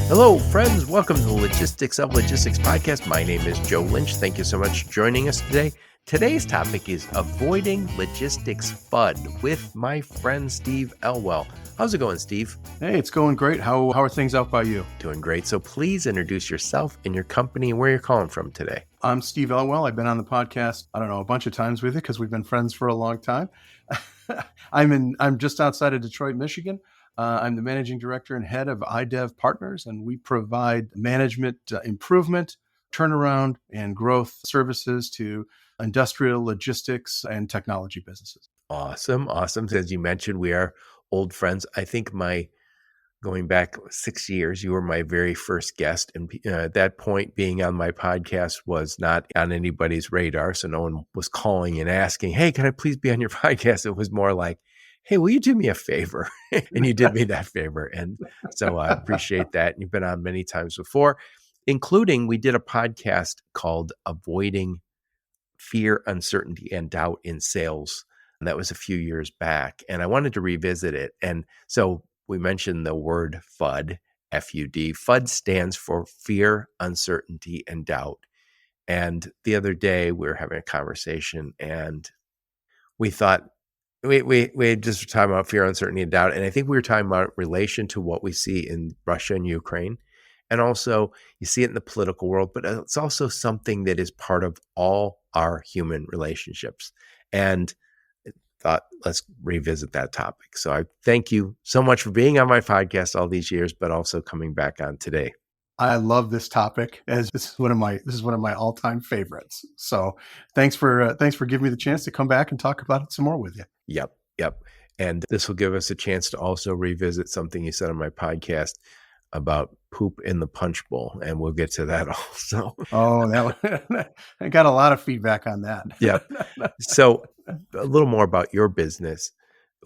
Hello, friends. Welcome to the Logistics of Logistics podcast. My name is Joe Lynch. Thank you so much for joining us today. Today's topic is avoiding logistics FUD with my friend Steve Elwell. How's it going, Steve? Hey, it's going great. How are things out by you? Doing great. So please introduce yourself and your company and where you're calling from today. I'm Steve Elwell. I've been on the podcast, a bunch of times with you because we've been friends for a long time. I'm just outside of Detroit, Michigan. I'm the managing director and head of iDev Partners, and we provide management improvement, turnaround, and growth services to industrial logistics and technology businesses. Awesome. As you mentioned, we are old friends. I think going back 6 years, you were my very first guest. And at that point, being on my podcast was not on anybody's radar. So no one was calling and asking, hey, can I please be on your podcast? It was more like, hey, will you do me a favor? And you did me that favor. And so I appreciate that. You've been on many times before, including we did a podcast called Avoiding Fear, Uncertainty, and Doubt in Sales. And that was a few years back. And I wanted to revisit it. And so we mentioned the word FUD, F-U-D. FUD stands for fear, uncertainty, and doubt. And the other day we were having a conversation and we thought, we just were talking about fear, uncertainty, and doubt. And I think we were talking about relation to what we see in Russia and Ukraine. And also you see it in the political world, but it's also something that is part of all our human relationships. And thought, let's revisit that topic. So I thank you so much for being on my podcast all these years, but also coming back on today. I love this topic, as this is one of my all-time favorites. So thanks for giving me the chance to come back and talk about it some more with you. Yep. And this will give us a chance to also revisit something you said on my podcast about poop in the punch bowl, and we'll get to that also. Oh, I got a lot of feedback on that. Yep. So a little more about your business.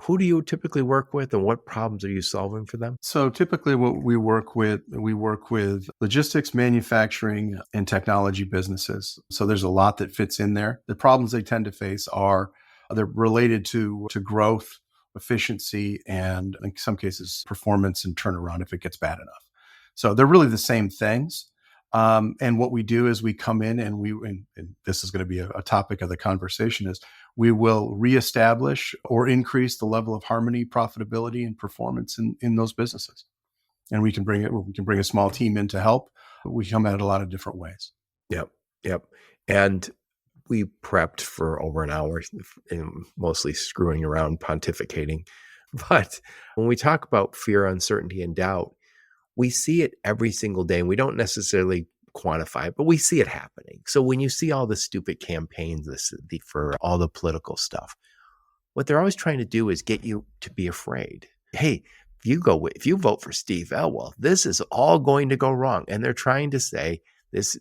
Who do you typically work with and what problems are you solving for them? So typically what we work with logistics, manufacturing, and technology businesses. So there's a lot that fits in there. The problems they tend to face they're related to growth, efficiency, and in some cases, performance and turnaround if it gets bad enough. So they're really the same things. And what we do is we come in and this is going to be a topic of the conversation, is we will reestablish or increase the level of harmony, profitability, and performance in those businesses. And we can bring a small team in to help. We come at it a lot of different ways. Yep. And we prepped for over an hour, mostly screwing around, pontificating. But when we talk about fear, uncertainty, and doubt, we see it every single day, and we don't necessarily quantify it, but we see it happening. So when you see all the stupid campaigns for all the political stuff, what they're always trying to do is get you to be afraid. Hey, if you vote for Steve Elwell, this is all going to go wrong. And they're trying to say this,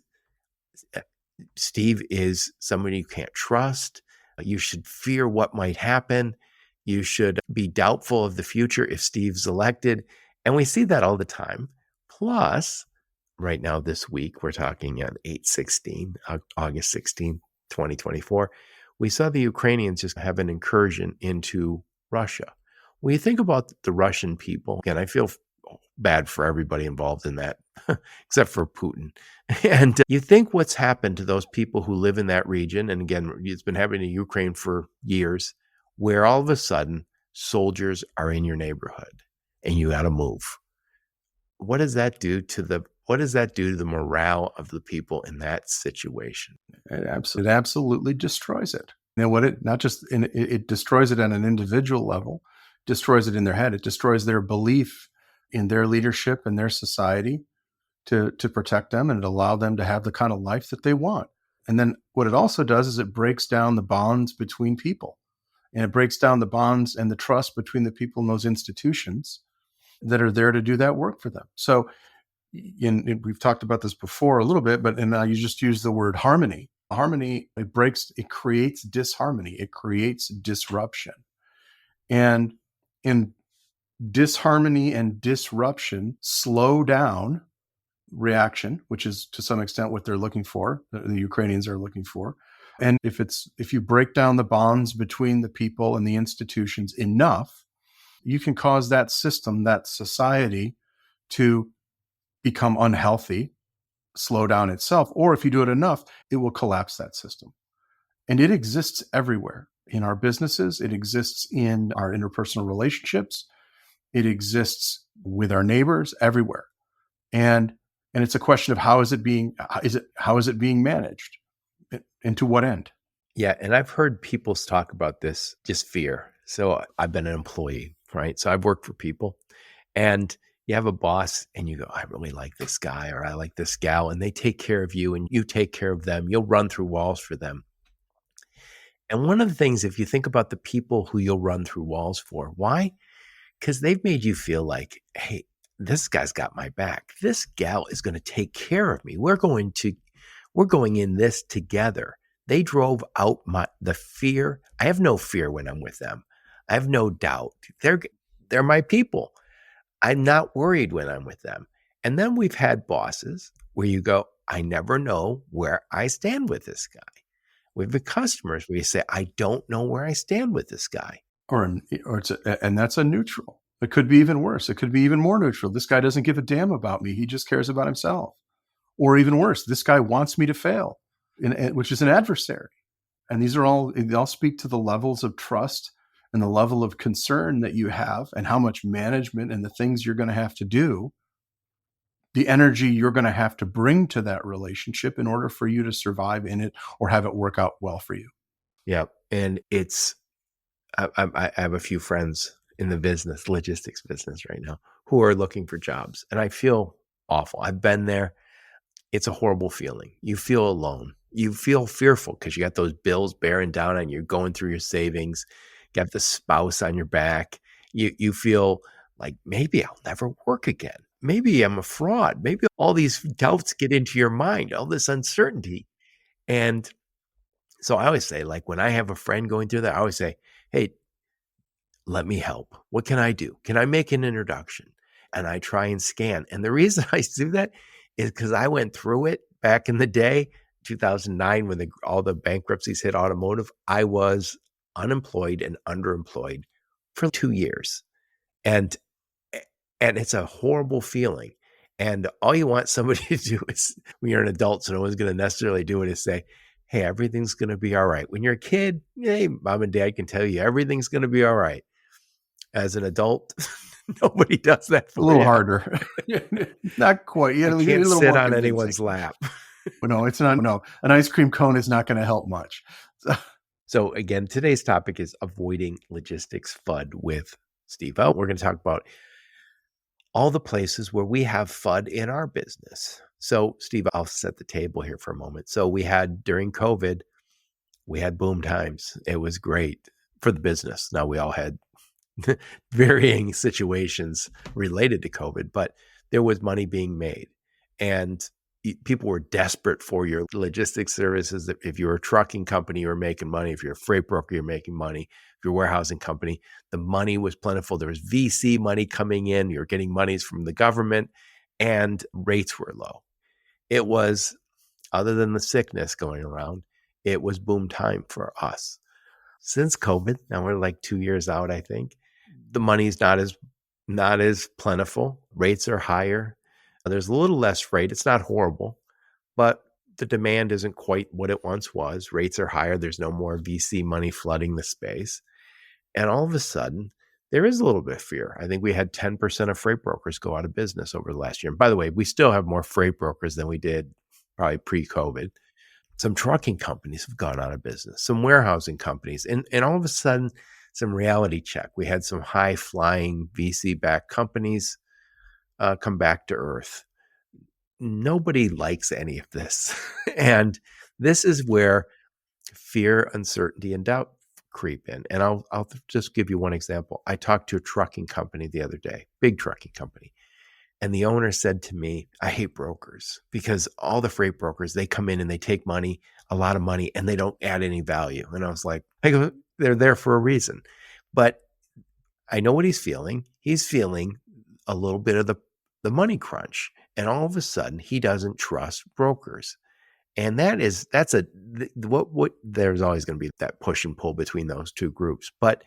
Steve is somebody you can't trust. You should fear what might happen. You should be doubtful of the future if Steve's elected. And we see that all the time. Plus, right now this week, we're talking on August 16, 2024, we saw the Ukrainians just have an incursion into Russia. When you think about the Russian people, again, I feel bad for everybody involved in that, except for Putin. And you think what's happened to those people who live in that region, and again, it's been happening in Ukraine for years, where all of a sudden soldiers are in your neighborhood and you got to move. What does that do to the morale of the people in that situation? It absolutely destroys it. It destroys it on an individual level, destroys it in their head. It destroys their belief in their leadership and their society to protect them and allow them to have the kind of life that they want. And then what it also does is it breaks down the bonds between people, and it breaks down the bonds and the trust between the people in those institutions that are there to do that work for them. So we've talked about this before a little bit, but you just use the word harmony. Harmony, it creates disharmony. It creates disruption. And in disharmony and disruption slow down reaction, which is to some extent what they're looking for, the Ukrainians are looking for. And if you break down the bonds between the people and the institutions enough, you can cause that system, that society, to become unhealthy, slow down itself, or if you do it enough, it will collapse that system. And it exists everywhere in our businesses. It exists in our interpersonal relationships. It exists with our neighbors everywhere. And it's a question of how is it being managed, and to what end? Yeah. And I've heard people talk about this, just fear. So I've been an employee, right? So I've worked for people, and you have a boss and you go, I really like this guy or I like this gal, and they take care of you and you take care of them. You'll run through walls for them. And one of the things, if you think about the people who you'll run through walls for, why? Because they've made you feel like, hey, this guy's got my back. This gal is going to take care of me. We're going in this together. They drove out the fear. I have no fear when I'm with them. I have no doubt. They're my people. I'm not worried when I'm with them. And then we've had bosses where you go, I never know where I stand with this guy. We've had customers where you say, I don't know where I stand with this guy. And that's a neutral. It could be even worse. It could be even more neutral. This guy doesn't give a damn about me. He just cares about himself. Or even worse, this guy wants me to fail, which is an adversary. And they all speak to the levels of trust and the level of concern that you have and how much management and the things you're going to have to do, the energy you're going to have to bring to that relationship in order for you to survive in it or have it work out well for you. Yeah. And I have a few friends in the logistics business right now, who are looking for jobs. And I feel awful. I've been there. It's a horrible feeling. You feel alone. You feel fearful because you got those bills bearing down on you, going through your savings, got the spouse on your back. You feel like maybe I'll never work again. Maybe I'm a fraud. Maybe all these doubts get into your mind, all this uncertainty. And so I always say, like, when I have a friend going through that, I always say, hey, let me help. What can I do? Can I make an introduction? And I try and scan. And the reason I do that is because I went through it back in the day, 2009, when all the bankruptcies hit automotive. I was unemployed and underemployed for 2 years. And it's a horrible feeling. And all you want somebody to do is, when you're an adult, so no one's going to necessarily do it, is say, hey, everything's going to be all right. When you're a kid, hey, mom and dad can tell you everything's going to be all right. As an adult, nobody does that for you. A little harder. Not quite. You can't sit on anyone's lap. No, it's not. No, an ice cream cone is not going to help much. So again, today's topic is avoiding logistics FUD with Steve Elwell. We're going to talk about all the places where we have FUD in our business. So Steve, I'll set the table here for a moment. So during COVID, we had boom times. It was great for the business. Now, we all had varying situations related to COVID, but there was money being made, and people were desperate for your logistics services. If you're a trucking company, you were making money. If you're a freight broker, you're making money. If you're a warehousing company, the money was plentiful. There was VC money coming in. You're getting monies from the government, and rates were low. It was, other than the sickness going around, it was boom time for us. Since COVID, now we're like 2 years out, I think, the money's not as plentiful. Rates are higher. There's a little less freight. It's not horrible, but the demand isn't quite what it once was. Rates are higher. There's no more VC money flooding the space. And all of a sudden, there is a little bit of fear. I think we had 10% of freight brokers go out of business over the last year. And by the way, we still have more freight brokers than we did probably pre-COVID. Some trucking companies have gone out of business, some warehousing companies, and all of a sudden, some reality check. We had some high-flying VC-backed companies come back to earth. Nobody likes any of this. And this is where fear, uncertainty, and doubt creep in. And I'll just give you one example. I talked to a trucking company the other day, big trucking company. And the owner said to me, I hate brokers because all the freight brokers, they come in and they take money, a lot of money, and they don't add any value. And I was like, they're there for a reason. But I know what he's feeling. He's feeling a little bit of the money crunch. And all of a sudden, he doesn't trust brokers. And there's always going to be that push and pull between those two groups. But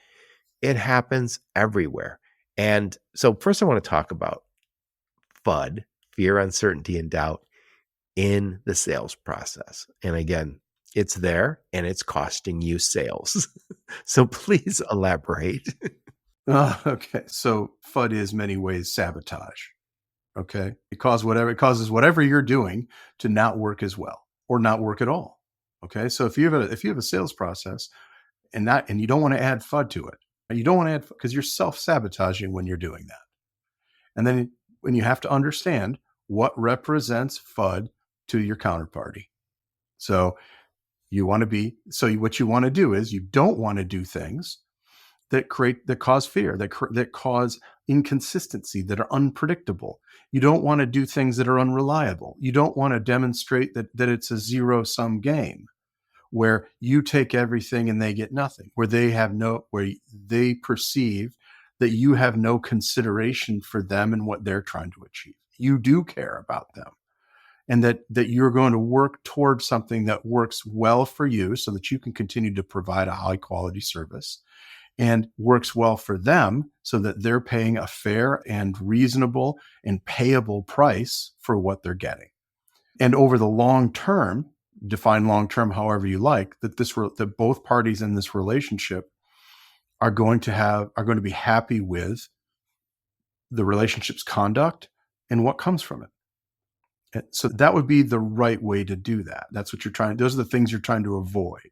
it happens everywhere. And so first I want to talk about FUD, fear, uncertainty, and doubt in the sales process. And again, it's there and it's costing you sales. So please elaborate. Okay. So FUD is many ways sabotage. Okay. It causes whatever you're doing to not work as well or not work at all. Okay. So if you have a sales process and you don't want to add FUD to it, you don't want to add because you're self-sabotaging when you're doing that. And then when you have to understand what represents FUD to your counterparty. So what you want to do is you don't want to do things that cause fear, that cause inconsistency, that are unpredictable. You don't want to do things that are unreliable. You don't want to demonstrate that it's a zero-sum game where you take everything and they get nothing, where they perceive that you have no consideration for them and what they're trying to achieve. You do care about them, and that you're going to work towards something that works well for you so that you can continue to provide a high quality service, and works well for them so that they're paying a fair and reasonable and payable price for what they're getting. And over the long term, define long term however you like, that both parties in this relationship are going to be happy with the relationship's conduct and what comes from it. And so that would be the right way to do that. Those are the things you're trying to avoid,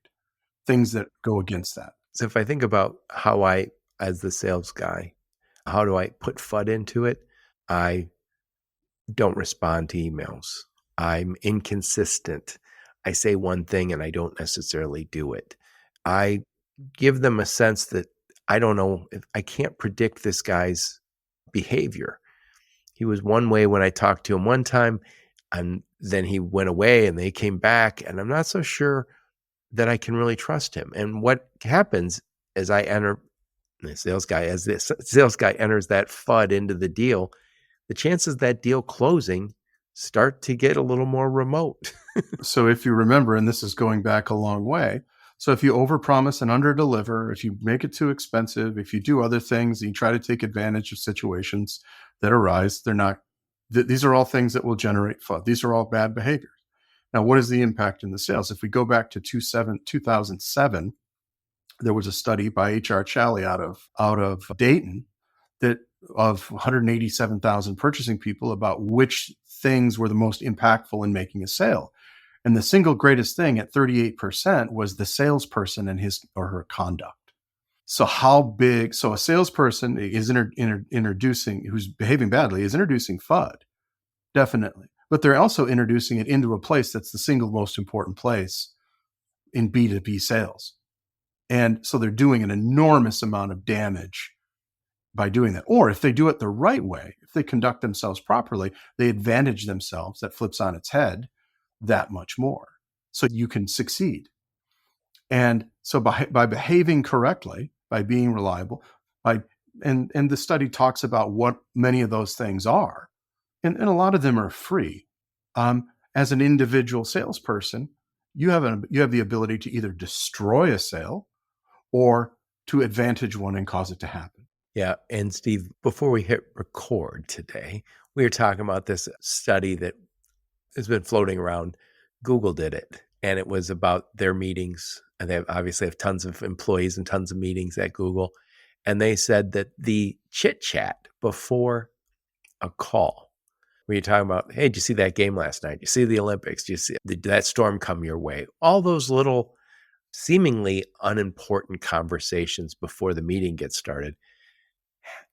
things that go against that. So if I think about how as the sales guy, how do I put FUD into it? I don't respond to emails. I'm inconsistent. I say one thing and I don't necessarily do it. I give them a sense that I don't know, I can't predict this guy's behavior. He was one way when I talked to him one time, and then he went away and they came back, and I'm not so sure that I can really trust him. And what happens as the sales guy enters that FUD into the deal, the chances that deal closing start to get a little more remote. So if you remember, and this is going back a long way, so if you overpromise and underdeliver, if you make it too expensive, if you do other things, and you try to take advantage of situations that arise, these are all things that will generate FUD. These are all bad behaviors. Now, what is the impact in the sales? If we go back to 2007, there was a study by H.R. Challey out of Dayton that of 187,000 purchasing people about which things were the most impactful in making a sale. And the single greatest thing at 38% was the salesperson and his or her conduct. So a salesperson is introducing, who's behaving badly, is introducing FUD, definitely. But they're also introducing it into a place that's the single most important place in B2B sales. And so they're doing an enormous amount of damage by doing that. Or if they do it the right way, if they conduct themselves properly, they advantage themselves. That flips on its head that much more. So you can succeed. And so by behaving correctly, by being reliable, and the study talks about what many of those things are, and a lot of them are free. As an individual salesperson, you have the ability to either destroy a sale or to advantage one and cause it to happen. Yeah. And Steve, before we hit record today, we were talking about this study that has been floating around. Google did it, and it was about their meetings. And they obviously have tons of employees and tons of meetings at Google. And they said that the chit chat before a call, where you're talking about, hey, did you see that game last night? Did you see the Olympics? Did that storm come your way? All those little seemingly unimportant conversations before the meeting gets started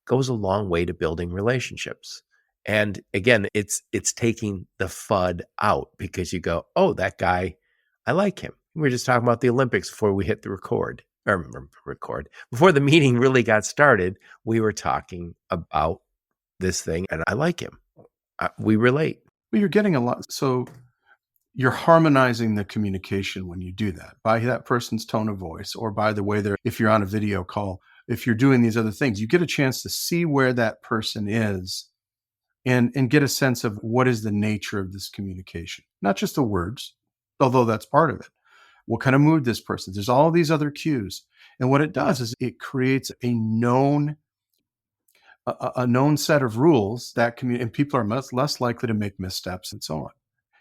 goes a long way to building relationships. And again, it's taking the FUD out, because you go, oh, that guy, I like him. We were just talking about the Olympics before we hit the record. Before the meeting really got started, we were talking about this thing, and I like him. We relate. Well, you're getting a lot. So you're harmonizing the communication when you do that, by that person's tone of voice, or by the way if you're on a video call, if you're doing these other things, you get a chance to see where that person is and get a sense of what is the nature of this communication, not just the words, although that's part of it. What kind of mood this person, there's all these other cues. And what it does is it creates a known a known set of rules that and people are much less likely to make missteps and so on.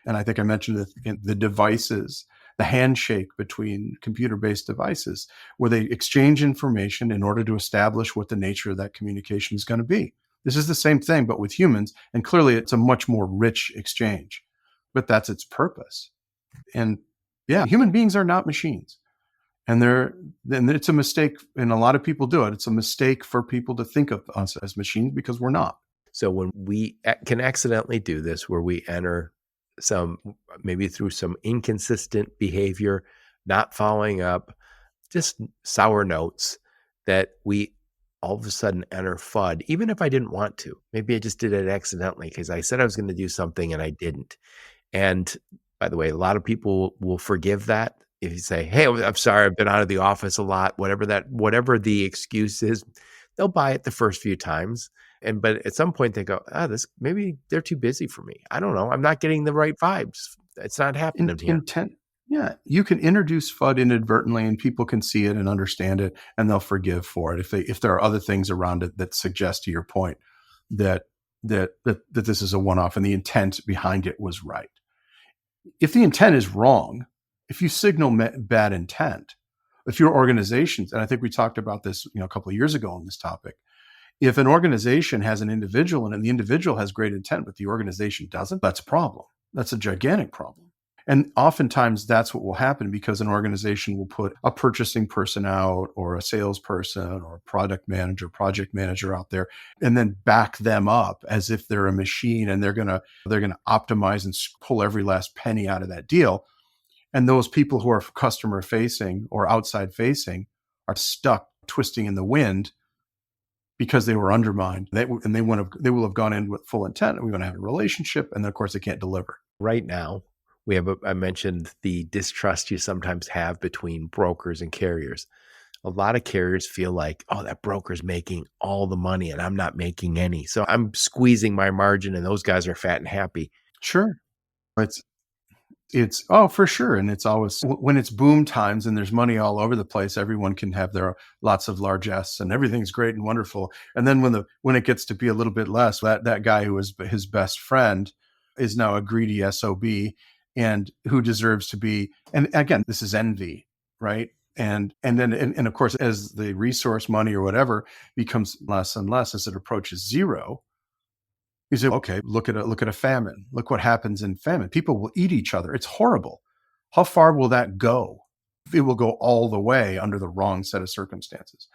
And I think I mentioned the devices, the handshake between computer-based devices, where they exchange information in order to establish what the nature of that communication is going to be. This is the same thing, but with humans, and clearly it's a much more rich exchange, but that's its purpose. And yeah, human beings are not machines. And it's a mistake, and a lot of people do it. It's a mistake for people to think of us as machines because we're not. So when we can accidentally do this, where we enter maybe through some inconsistent behavior, not following up, just sour notes, that we all of a sudden enter FUD, even if I didn't want to. Maybe I just did it accidentally because I said I was going to do something and I didn't. And by the way, a lot of people will forgive that. If you say, hey, I'm sorry, I've been out of the office a lot, whatever the excuse is, they'll buy it the first few times. But at some point they go, maybe they're too busy for me. I don't know. I'm not getting the right vibes. It's not happening here. Intent. Yeah, you can introduce FUD inadvertently, and people can see it and understand it, and they'll forgive for it if there are other things around it that suggest, to your point, that this is a one-off and the intent behind it was right. If the intent is wrong, if you signal bad intent, if your organizations, and I think we talked about this a couple of years ago on this topic, if an organization has an individual and the individual has great intent, but the organization doesn't, that's a problem. That's a gigantic problem. And oftentimes that's what will happen because an organization will put a purchasing person out or a salesperson or a product manager, project manager out there, and then back them up as if they're a machine and they're going to optimize and pull every last penny out of that deal. And those people who are customer facing or outside facing are stuck twisting in the wind because they were undermined. They will have gone in with full intent, and we're going to have a relationship, and then of course they can't deliver. Right now, I mentioned the distrust you sometimes have between brokers and carriers. A lot of carriers feel like, oh, that broker's making all the money and I'm not making any. So I'm squeezing my margin and those guys are fat and happy. Sure. It's for sure. And it's always when it's boom times and there's money all over the place, everyone can have their lots of largesse and everything's great and wonderful. And then when it gets to be a little bit less, that guy who was his best friend is now a greedy SOB and who deserves to be. And again, this is envy, right? And of course, as the resource money or whatever becomes less and less as it approaches zero, you say, okay, look at a famine. Look what happens in famine. People will eat each other. It's horrible. How far will that go? It will go all the way under the wrong set of circumstances.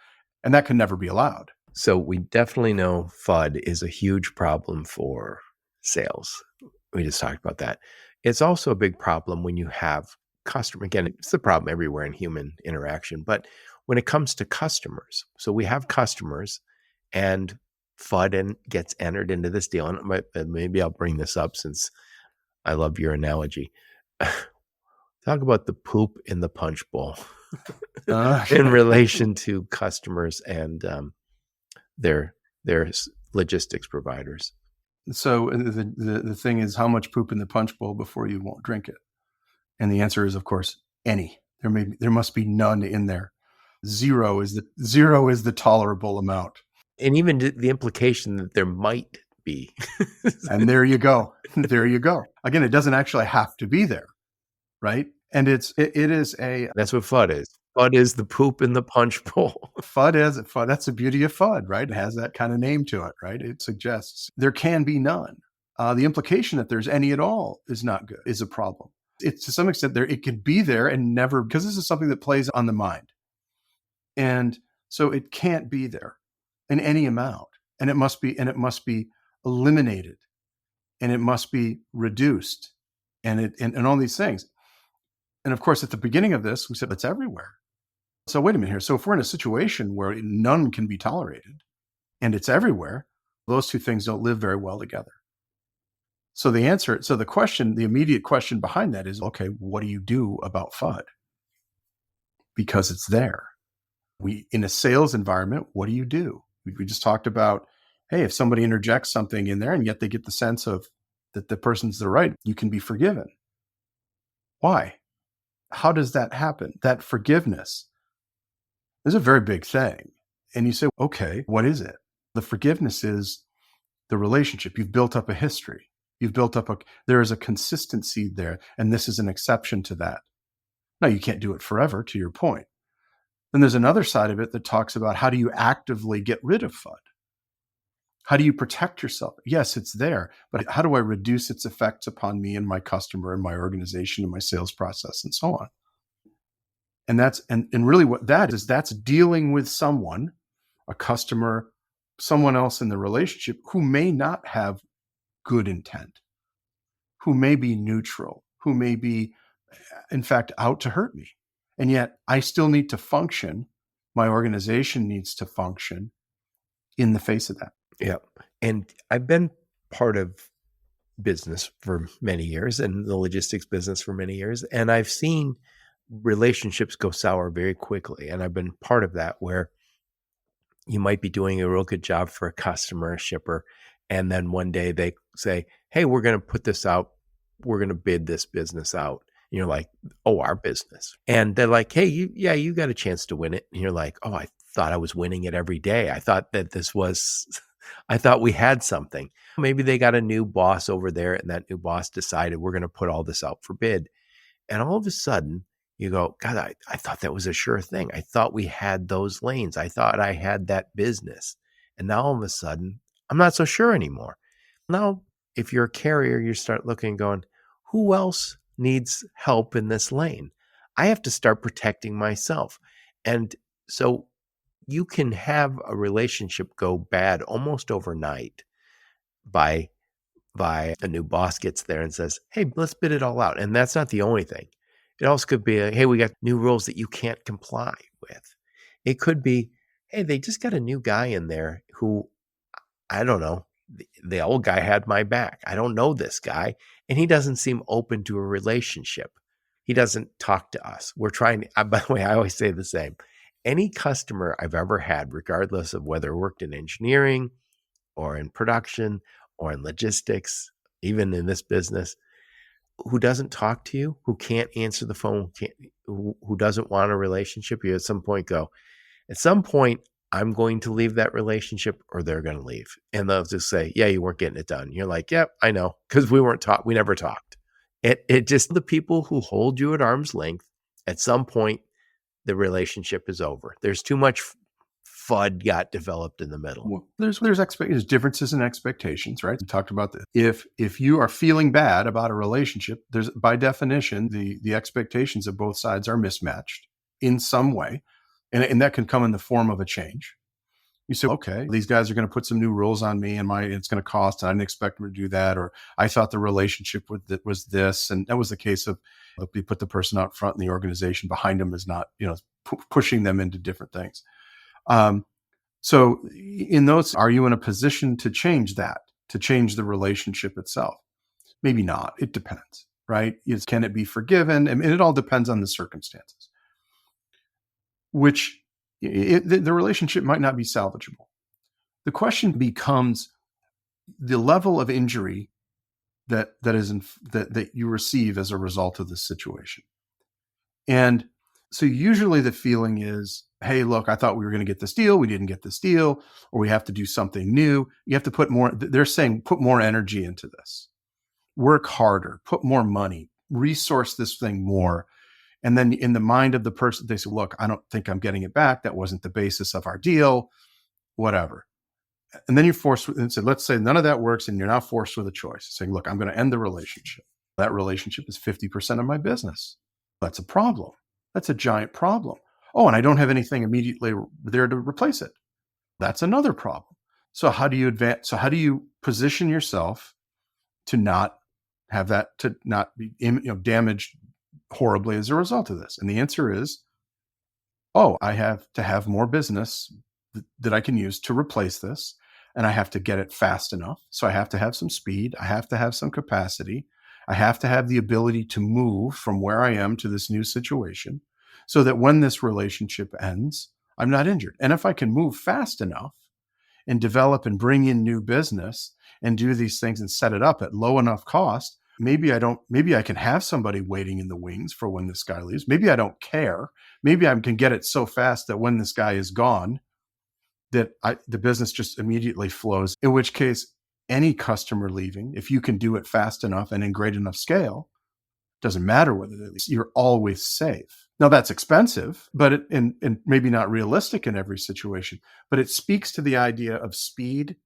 And that can never be allowed. So we definitely know FUD is a huge problem for sales. We just talked about that. It's also a big problem when you have again, it's the problem everywhere in human interaction, but when it comes to customers. So we have customers and FUD gets entered into this deal. And maybe I'll bring this up since I love your analogy. Talk about the poop in the punch bowl in relation to customers and their logistics providers. So the thing is, how much poop in the punch bowl before you won't drink it? And the answer is, of course, any. There must be none in there. Zero is the tolerable amount. And even the implication that there might be. And there you go. There you go. Again, it doesn't actually have to be there, right? And it is a... That's what FUD is. FUD is the poop in the punch bowl. FUD. That's the beauty of FUD, right? It has that kind of name to it, right? It suggests there can be none. The implication that there's any at all is not good, is a problem. It's to some extent there. It could be there and never, because this is something that plays on the mind. And so it can't be there in any amount. And it must be eliminated, and it must be reduced, and all these things. And of course, at the beginning of this, we said it's everywhere. So wait a minute here. So if we're in a situation where none can be tolerated and it's everywhere, those two things don't live very well together. So the immediate question behind that is, okay, what do you do about FUD? Because it's there. In a sales environment, what do you do? We just talked about, hey, if somebody interjects something in there and yet they get the sense of that the person's the right, you can be forgiven. Why? How does that happen? That forgiveness is a very big thing. And you say, okay, what is it? The forgiveness is the relationship. You've built up a history. There is a consistency there. And this is an exception to that. Now, you can't do it forever, to your point. Then there's another side of it that talks about how do you actively get rid of FUD? How do you protect yourself? Yes, it's there, but how do I reduce its effects upon me and my customer and my organization and my sales process and so on? And really what that is, that's dealing with someone, a customer, someone else in the relationship who may not have good intent, who may be neutral, who may be, in fact, out to hurt me. And yet I still need to function. My organization needs to function in the face of that. Yeah. And I've been part of business for many years and the logistics business for many years. And I've seen relationships go sour very quickly. And I've been part of that where you might be doing a real good job for a customer, a shipper. And then one day they say, hey, we're going to put this out. We're going to bid this business out. And you're like, oh, our business. And they're like, hey, you got a chance to win it. And you're like, oh, I thought I was winning it every day. I thought that I thought we had something. Maybe they got a new boss over there and that new boss decided we're going to put all this out for bid. And all of a sudden you go, God, I thought that was a sure thing. I thought we had those lanes. I thought I had that business. And now all of a sudden I'm not so sure anymore. Now, if you're a carrier, you start looking and going, who else needs help in this lane? I have to start protecting myself. And so you can have a relationship go bad almost overnight by a new boss gets there and says, hey, let's bid it all out. And that's not the only thing. It also could be, hey, we got new rules that you can't comply with. It could be, hey, they just got a new guy in there who, I don't know, the old guy had my back. I don't know this guy. And he doesn't seem open to a relationship. He doesn't talk to us. We're trying to, by the way, I always say the same. Any customer I've ever had, regardless of whether it worked in engineering or in production or in logistics, even in this business, who doesn't talk to you, who can't answer the phone, who doesn't want a relationship, you at some point go, at some point, I'm going to leave that relationship or they're going to leave. And they'll just say, yeah, you weren't getting it done. You're like, yep, I know, because we never talked. It just, the people who hold you at arm's length, at some point, the relationship is over. There's too much FUD got developed in the middle. Well, there's differences in expectations, right? We talked about this. If you are feeling bad about a relationship, there's by definition the expectations of both sides are mismatched in some way, and that can come in the form of a change. You say, okay, these guys are going to put some new rules on me, and it's going to cost, and I didn't expect them to do that, or I thought the relationship was this, and that was the case of we put the person out front, and the organization behind them is not, pushing them into different things. So in those, are you in a position to change that, to change the relationship itself? Maybe not. It depends, right? Can it be forgiven? I mean, it all depends on the circumstances, which the relationship might not be salvageable. The question becomes the level of injury that you receive as a result of this situation. And so usually the feeling is, hey, look, I thought we were going to get this deal. We didn't get this deal, or we have to do something new. You have to put more, they're saying, put more energy into this, work harder, put more money, resource this thing more. And then in the mind of the person, they say, look, I don't think I'm getting it back. That wasn't the basis of our deal, whatever. And then you're forced with, and so let's say none of that works, and you're now forced with a choice, saying, look, I'm going to end the relationship. That relationship is 50% of my business. That's a problem. That's a giant problem. Oh, and I don't have anything immediately there to replace it. That's another problem. So how do you advance? So how do you position yourself to not have that, to not be damaged horribly as a result of this? And the answer is, oh, I have to have more business that I can use to replace this. And I have to get it fast enough. So I have to have some speed. I have to have some capacity. I have to have the ability to move from where I am to this new situation so that when this relationship ends, I'm not injured. And if I can move fast enough and develop and bring in new business and do these things and set it up at low enough cost, maybe I can have somebody waiting in the wings for when this guy leaves. Maybe I don't care. Maybe I can get it so fast that when this guy is gone, that the business just immediately flows, in which case any customer leaving, if you can do it fast enough and in great enough scale, doesn't matter whether they leave, you're always safe. Now that's expensive, but and maybe not realistic in every situation, but it speaks to the idea of speed.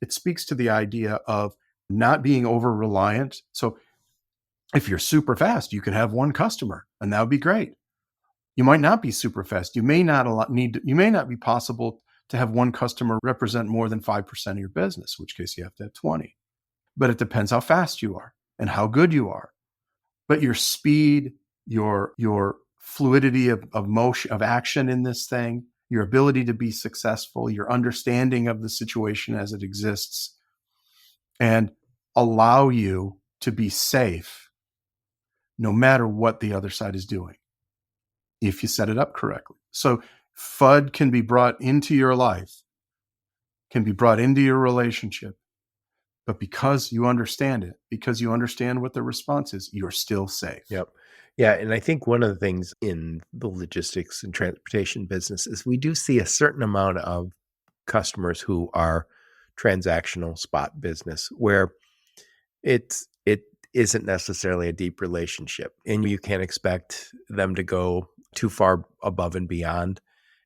It speaks to the idea of not being over reliant. So if you're super fast, you can have one customer and that would be great. You might not be super fast. You may not be possible to have one customer represent more than 5% of your business, in which case you have to have 20. But it depends how fast you are and how good you are. But your speed, your fluidity of motion, of action in this thing, your ability to be successful, your understanding of the situation as it exists, and allow you to be safe no matter what the other side is doing, if you set it up correctly. So FUD can be brought into your life, can be brought into your relationship, but because you understand it, because you understand what the response is, you're still safe. Yep. Yeah. And I think one of the things in the logistics and transportation business is we do see a certain amount of customers who are transactional spot business where it isn't necessarily a deep relationship, and you can't expect them to go too far above and beyond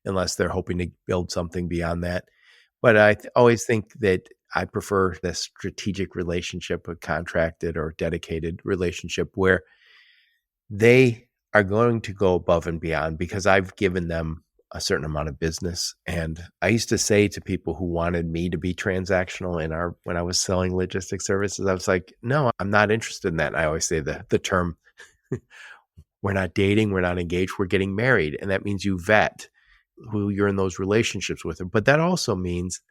unless they're hoping to build something beyond that. But I always think that I prefer the strategic relationship, a contracted or dedicated relationship where they are going to go above and beyond because I've given them a certain amount of business. And I used to say to people who wanted me to be transactional when I was selling logistics services, I was like, no, I'm not interested in that. And I always say the term, we're not dating, we're not engaged, we're getting married. And that means you vet who you're in those relationships with. But that also means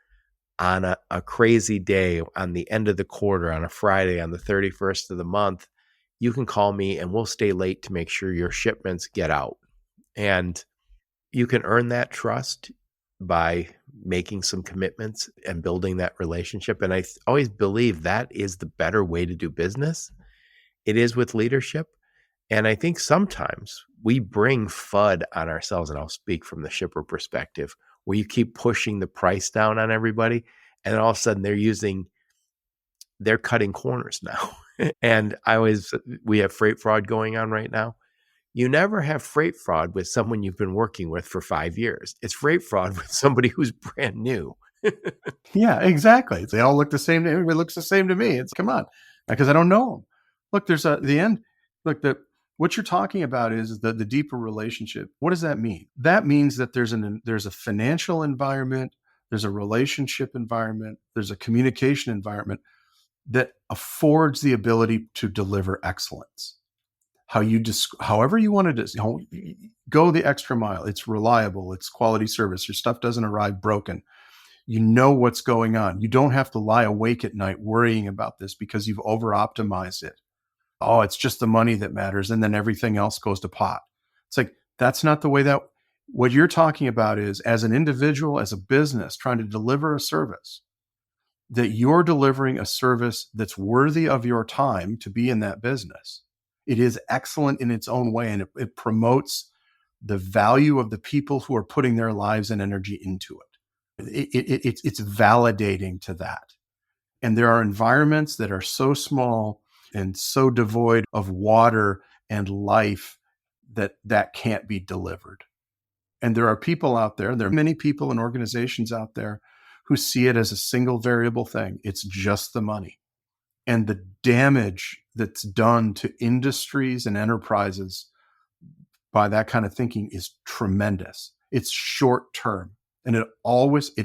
on a crazy day, on the end of the quarter, on a Friday, on the 31st of the month, you can call me and we'll stay late to make sure your shipments get out. And you can earn that trust by making some commitments and building that relationship. And I always believe that is the better way to do business. It is with leadership. And I think sometimes we bring FUD on ourselves, and I'll speak from the shipper perspective, where you keep pushing the price down on everybody, and then all of a sudden they're cutting corners now. And we have freight fraud going on right now. You never have freight fraud with someone you've been working with for 5 years. It's freight fraud with somebody who's brand new. Yeah, exactly. They all look the same. Everybody looks the same to me. It's come on, because I don't know them. Look, there's the end. Look, what you're talking about is the deeper relationship. What does that mean? That means that there's a financial environment, there's a relationship environment, there's a communication environment that affords the ability to deliver excellence. However you want to go the extra mile. It's reliable. It's quality service. Your stuff doesn't arrive broken. You know what's going on. You don't have to lie awake at night worrying about this because you've over optimized it. Oh, it's just the money that matters. And then everything else goes to pot. It's like, that's not the way what you're talking about is, as an individual, as a business trying to deliver a service, that you're delivering a service that's worthy of your time to be in that business. It is excellent in its own way, and it promotes the value of the people who are putting their lives and energy into it. It's validating to that. And there are environments that are so small and so devoid of water and life that can't be delivered. And there are people out there, there are many people and organizations out there who see it as a single variable thing. It's just the money. And the damage that's done to industries and enterprises by that kind of thinking is tremendous. It's short term. And it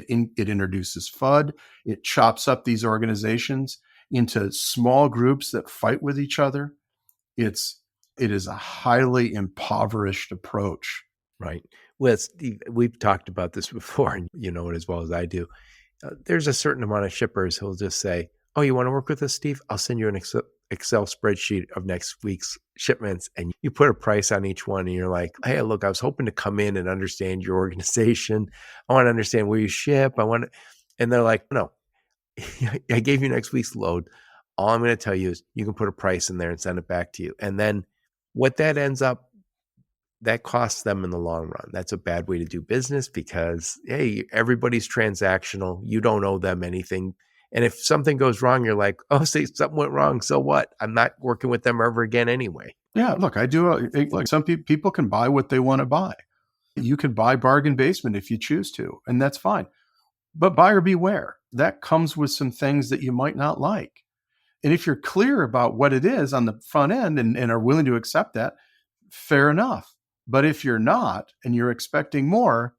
introduces FUD. It chops up these organizations into small groups that fight with each other. It is a highly impoverished approach. Right. Well, Steve, we've talked about this before, and you know it as well as I do. There's a certain amount of shippers who'll just say, oh, you want to work with us, Steve? I'll send you an Excel spreadsheet of next week's shipments, and you put a price on each one, and you're like, hey, look, I was hoping to come in and understand your organization. I want to understand where you ship. And they're like, no, I gave you next week's load. All I'm going to tell you is you can put a price in there and send it back to you. And then what that ends up that costs them in the long run. That's a bad way to do business because, hey, everybody's transactional. You don't owe them anything. And if something goes wrong, you're like, oh, say something went wrong. So what? I'm not working with them ever again anyway. Yeah, look, I do. Like some people can buy what they want to buy. You can buy bargain basement if you choose to, and that's fine. But buyer beware. That comes with some things that you might not like. And if you're clear about what it is on the front end and are willing to accept that, fair enough. But if you're not and you're expecting more,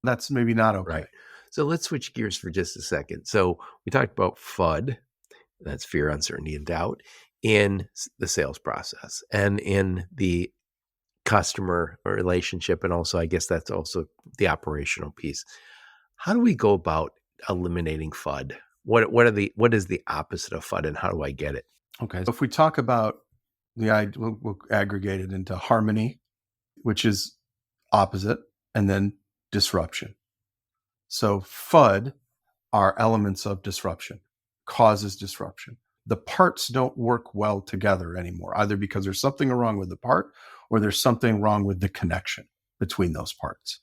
that's maybe not okay. Right. So let's switch gears for just a second. So we talked about FUD, that's fear, uncertainty, and doubt, in the sales process and in the customer relationship. And also, I guess that's also the operational piece. How do we go about eliminating FUD? What is the opposite of FUD and how do I get it? Okay. So if we talk about we'll aggregate it into harmony, which is opposite, and then disruption. So FUD are elements of disruption, causes disruption. The parts don't work well together anymore, either because there's something wrong with the part or there's something wrong with the connection between those parts.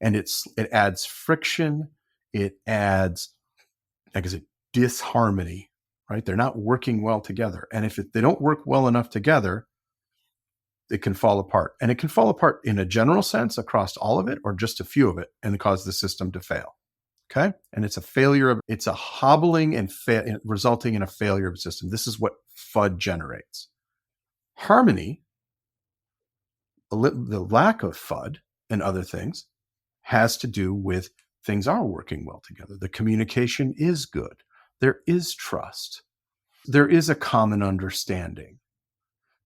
And it adds friction. It adds, like I said, disharmony, right? They're not working well together. And if they don't work well enough together, it can fall apart. And it can fall apart in a general sense across all of it or just a few of it and cause the system to fail. Okay. And it's a hobbling and resulting in a failure of the system. This is what FUD generates. Harmony, the lack of FUD and other things, has to do with things are working well together. The communication is good. There is trust. There is a common understanding.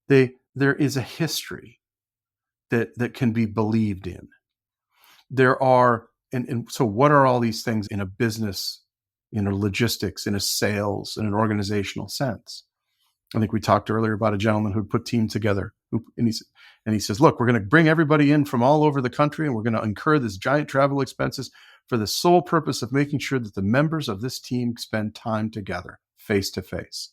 There is a history that can be believed in. There are, and so what are all these things in a business, in a logistics, in a sales, in an organizational sense? I think we talked earlier about a gentleman who put team together, and he says, look, we're going to bring everybody in from all over the country, and we're going to incur this giant travel expenses for the sole purpose of making sure that the members of this team spend time together, face to face.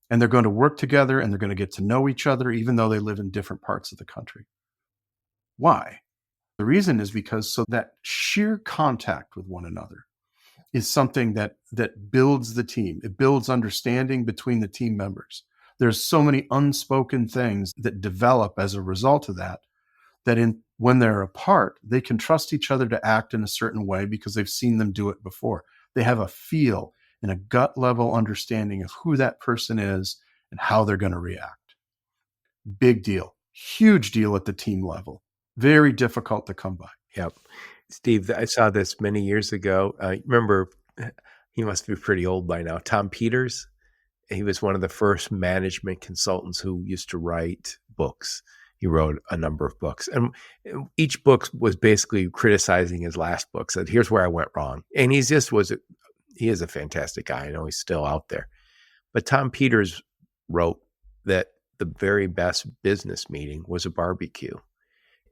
And they're going to work together, and they're going to get to know each other, even though they live in different parts of the country. Why? The reason is because so that sheer contact with one another is something that builds the team. It builds understanding between the team members. There's so many unspoken things that develop as a result of that when they're apart, they can trust each other to act in a certain way because they've seen them do it before. They have a feel and a gut level understanding of who that person is and how they're going to react. Big deal. Huge deal at the team level. Very difficult to come by. Yep. Steve, I saw this many years ago. Remember, he must be pretty old by now. Tom Peters, he was one of the first management consultants who used to write books. He wrote a number of books. And each book was basically criticizing his last book, said, here's where I went wrong. And he is a fantastic guy. I know he's still out there. But Tom Peters wrote that the very best business meeting was a barbecue.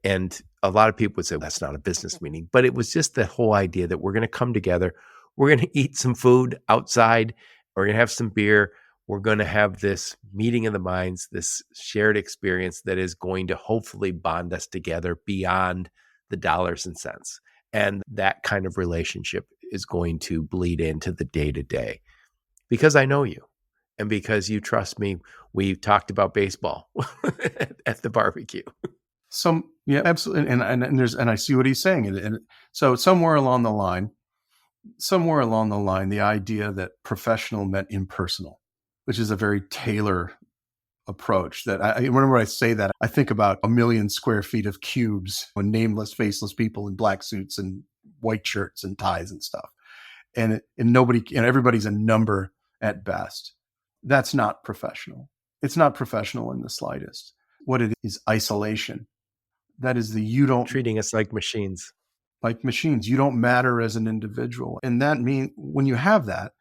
And a lot of people would say, well, that's not a business meeting. But it was just the whole idea that we're going to come together. We're going to eat some food outside. We're going to have some beer. We're going to have this meeting of the minds, this shared experience that is going to hopefully bond us together beyond the dollars and cents. And that kind of relationship is going to bleed into the day-to-day. Because I know you. And because you trust me, we talked about baseball at the barbecue. Yeah, absolutely. And I see what he's saying. And so somewhere along the line, the idea that professional meant impersonal, which is a very Taylor approach. That I remember I say that, I think about 1 million square feet of cubes and nameless, faceless people in black suits and white shirts and ties and stuff. And everybody's a number at best. That's not professional. It's not professional in the slightest. What it is isolation. That is treating us like machines. Like machines. You don't matter as an individual. And that means when you have that,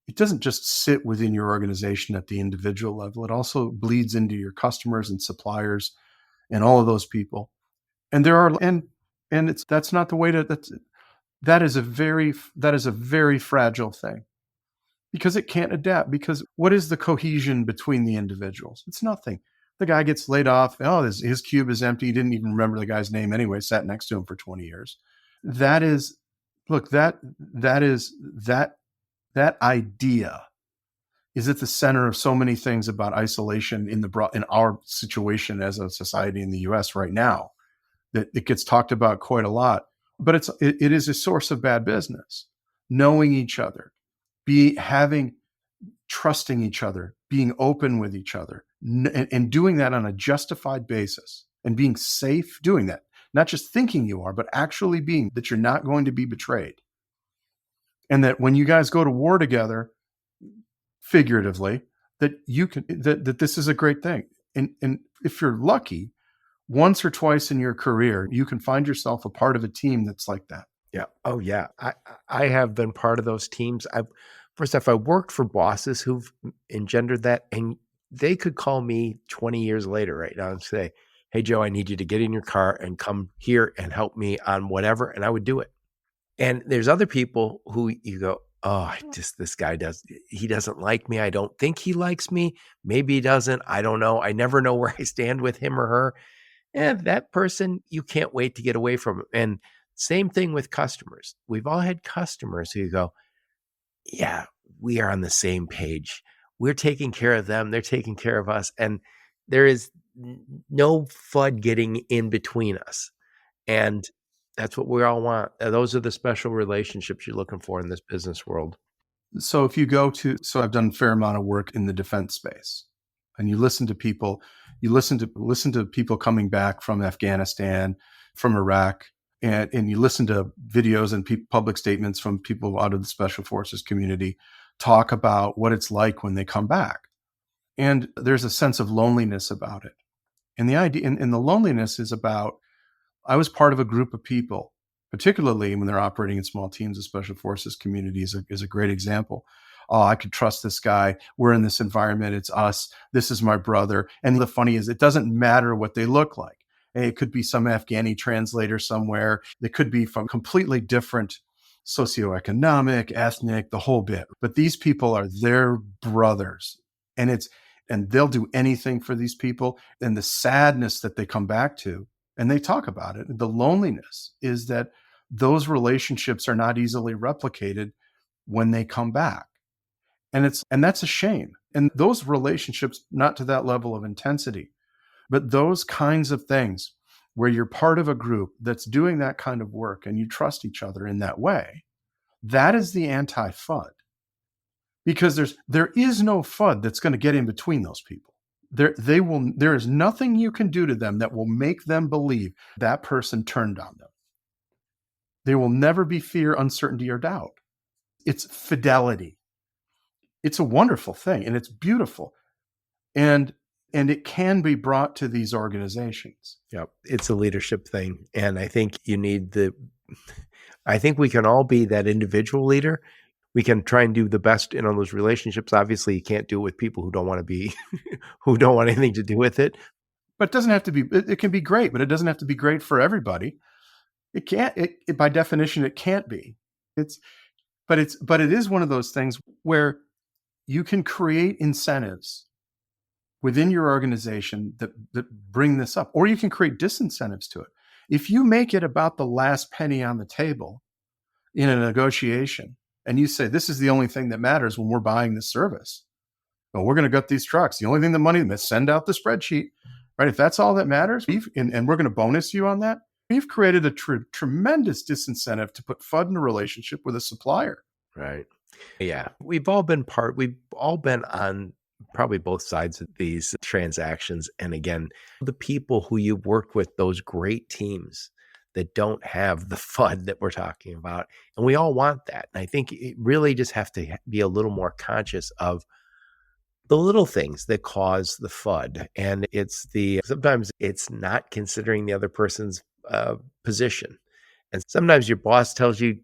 it doesn't just sit within your organization at the individual level. It also bleeds into your customers and suppliers and all of those people. And that's not the way that is a very fragile thing because it can't adapt. Because what is the cohesion between the individuals? It's nothing. The guy gets laid off. Oh, his cube is empty. He didn't even remember the guy's name anyway. Sat next to him for 20 years. That is, look, that idea is at the center of so many things about isolation in our situation as a society in the U.S. right now. That it gets talked about quite a lot, but it is a source of bad business. Knowing each other, trusting each other, being open with each other, and doing that on a justified basis, and being safe doing that. Not just thinking you are, but actually being that you're not going to be betrayed, and that when you guys go to war together, figuratively, that this is a great thing. And if you're lucky, once or twice in your career, you can find yourself a part of a team that's like that. Yeah. Oh, yeah. I have been part of those teams. First off, I worked for bosses who've engendered that, and they could call me 20 years later right now and say, "Hey, Joe, I need you to get in your car and come here and help me on whatever," and I would do it. And there's other people who you go, "Oh, this guy he doesn't like me. I don't think he likes me. Maybe he doesn't. I don't know. I never know where I stand with him or her." And that person, you can't wait to get away from. And same thing with customers. We've all had customers who go, "Yeah, we are on the same page. We're taking care of them. They're taking care of us." And there is no FUD getting in between us. And that's what we all want. Those are the special relationships you're looking for in this business world. So I've done a fair amount of work in the defense space, and you listen to people coming back from Afghanistan, from Iraq, and you listen to videos and public statements from people out of the special forces community talk about what it's like when they come back. And there's a sense of loneliness about it. And the idea, and the loneliness is about, I was part of a group of people, particularly when they're operating in small teams. The special forces community is a great example. Oh, I could trust this guy. We're in this environment. It's us. This is my brother. And the funny is, it doesn't matter what they look like. It could be some Afghani translator somewhere. It could be from completely different socioeconomic, ethnic, the whole bit. But these people are their brothers. And they'll do anything for these people. And the sadness that they come back to, and they talk about it, the loneliness is that those relationships are not easily replicated when they come back. And that's a shame. And those relationships, not to that level of intensity, but those kinds of things where you're part of a group that's doing that kind of work and you trust each other in that way, that is the anti-FUD. Because there is no FUD that's going to get in between those people. There is nothing you can do to them that will make them believe that person turned on them. There will never be fear, uncertainty, or doubt. It's fidelity. It's a wonderful thing, and it's beautiful. And it can be brought to these organizations. Yep. It's a leadership thing. And I think I think we can all be that individual leader. We can try and do the best in those relationships. Obviously, you can't do it with people who don't want to be, who don't want anything to do with it. But it doesn't have to be, it can be great, but it doesn't have to be great for everybody. It can't, by definition, it can't be. But it is one of those things where you can create incentives within your organization that bring this up, or you can create disincentives to it. If you make it about the last penny on the table in a negotiation, and you say, this is the only thing that matters when we're buying this service. Well, we're going to gut these trucks. The only thing send out the spreadsheet, right? If that's all that matters, and we're going to bonus you on that, we've created a tremendous disincentive to put FUD in a relationship with a supplier. Right. Yeah. We've all been on probably both sides of these transactions. And again, the people who you work with, those great teams that don't have the FUD that we're talking about. And we all want that. And I think it really just have to be a little more conscious of the little things that cause the FUD. And sometimes it's not considering the other person's position. And sometimes your boss tells you,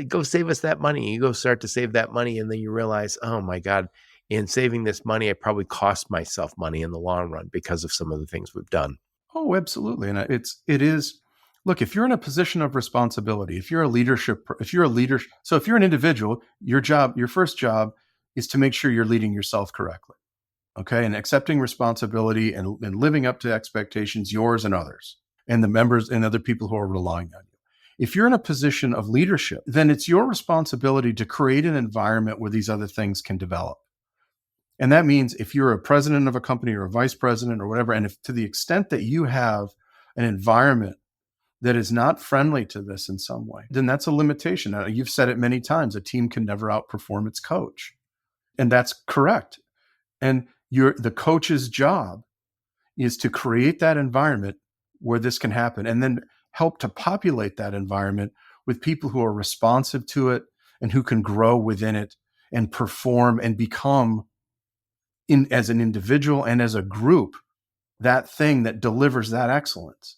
go save us that money. You go start to save that money. And then you realize, oh my God, in saving this money, I probably cost myself money in the long run because of some of the things we've done. Oh, absolutely. And it is, look, if you're in a position of responsibility, if you're an individual, your first job is to make sure you're leading yourself correctly. Okay. And accepting responsibility and living up to expectations, yours and others, and the members and other people who are relying on you. If you're in a position of leadership, then it's your responsibility to create an environment where these other things can develop. And that means if you're a president of a company or a vice president or whatever, and if to the extent that you have an environment that is not friendly to this in some way, then that's a limitation. Now, you've said it many times, a team can never outperform its coach. And that's correct. And the coach's job is to create that environment where this can happen and then help to populate that environment with people who are responsive to it and who can grow within it and perform and become, as an individual and as a group, that thing that delivers that excellence.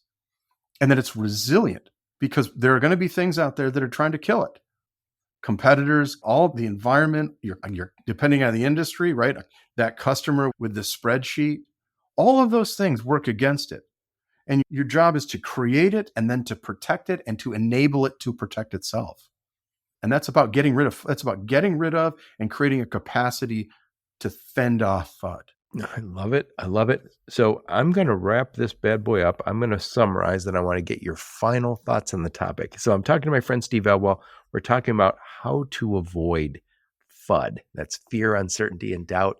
And that it's resilient, because there are going to be things out there that are trying to kill it. Competitors, all of the environment, you're depending on the industry, right? That customer with the spreadsheet, all of those things work against it. And your job is to create it and then to protect it and to enable it to protect itself. And that's about getting rid of and creating a capacity to fend off FUD. I love it. I love it. So I'm going to wrap this bad boy up. I'm going to summarize, and I want to get your final thoughts on the topic. So I'm talking to my friend Steve Elwell. We're talking about how to avoid FUD. That's fear, uncertainty, and doubt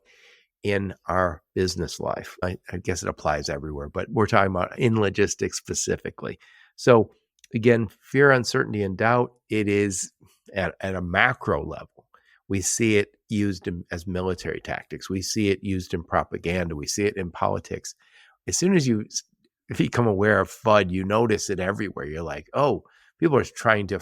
in our business life. I guess it applies everywhere, but we're talking about in logistics specifically. So again, fear, uncertainty, and doubt, it is at a macro level. We see it used as military tactics. We see it used in propaganda. We see it in politics. As soon as you become aware of FUD, you notice it everywhere. You're like, oh, people are trying to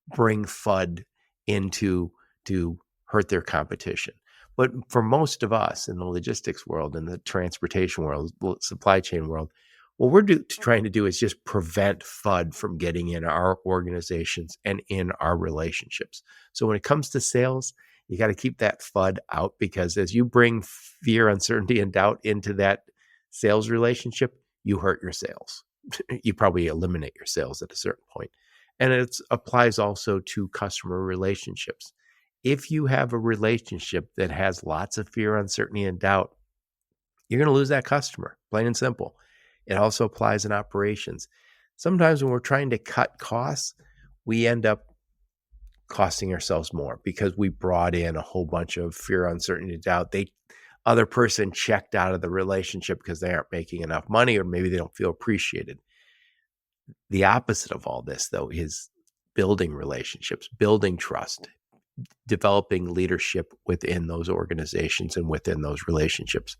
bring FUD into to hurt their competition. But for most of us in the logistics world, in the transportation world, supply chain world, what we're trying to do is just prevent FUD from getting in our organizations and in our relationships. So when it comes to sales, you got to keep that FUD out, because as you bring fear, uncertainty, and doubt into that sales relationship, you hurt your sales. You probably eliminate your sales at a certain point. And it applies also to customer relationships. If you have a relationship that has lots of fear, uncertainty, and doubt, you're going to lose that customer, plain and simple. It also applies in operations. Sometimes when we're trying to cut costs, we end up costing ourselves more because we brought in a whole bunch of fear, uncertainty, doubt. Other person checked out of the relationship because they aren't making enough money, or maybe they don't feel appreciated. The opposite of all this, though, is building relationships, building trust, developing leadership within those organizations and within those relationships.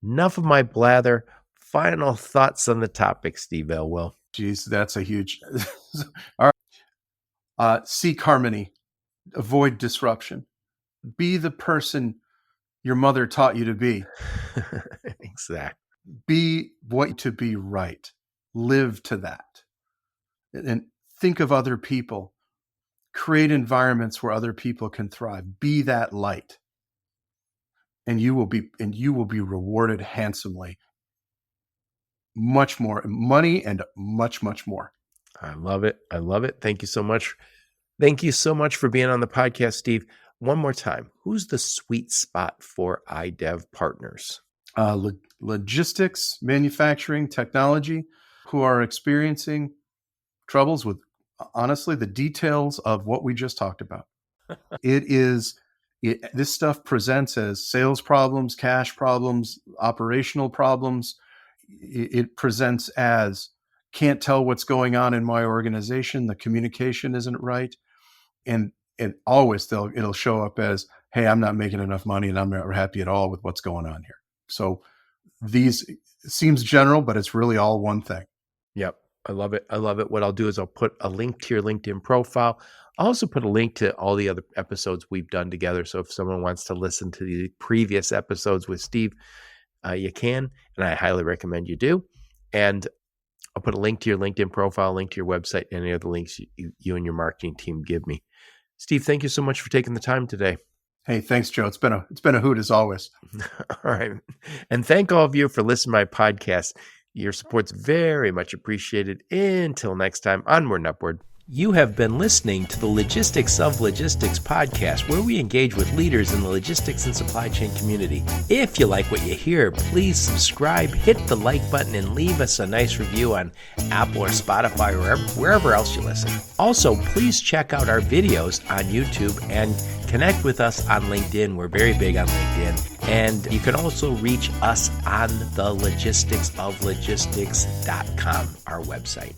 Enough of my blather. Final thoughts on the topic, Steve Elwell. Geez, that's a huge. All right. Seek harmony. Avoid disruption. Be the person your mother taught you to be. Exactly. Be what to be right. Live to that. And think of other people. Create environments where other people can thrive. Be that light. And you will be rewarded handsomely. Much more money and much, much more. I love it. I love it. Thank you so much. Thank you so much for being on the podcast, Steve. One more time, who's the sweet spot for iDev partners? Logistics, manufacturing, technology, who are experiencing troubles with, honestly, the details of what we just talked about. This stuff presents as sales problems, cash problems, operational problems. It presents as can't tell what's going on in my organization. The communication isn't right. And it'll show up as, hey, I'm not making enough money and I'm not happy at all with what's going on here. So seems general, but it's really all one thing. Yep. I love it. I love it. What I'll do is I'll put a link to your LinkedIn profile. I'll also put a link to all the other episodes we've done together. So if someone wants to listen to the previous episodes with Steve, you can, and I highly recommend you do. And I'll put a link to your LinkedIn profile, link to your website, and any other links you and your marketing team give me. Steve, thank you so much for taking the time today. Hey, thanks, Joe. It's been a hoot as always. All right. And thank all of you for listening to my podcast. Your support's very much appreciated. Until next time, onward and upward. You have been listening to the Logistics of Logistics podcast, where we engage with leaders in the logistics and supply chain community. If you like what you hear, please subscribe, hit the like button, and leave us a nice review on Apple or Spotify or wherever else you listen. Also, please check out our videos on YouTube and connect with us on LinkedIn. We're very big on LinkedIn. And you can also reach us on the logisticsoflogistics.com, our website.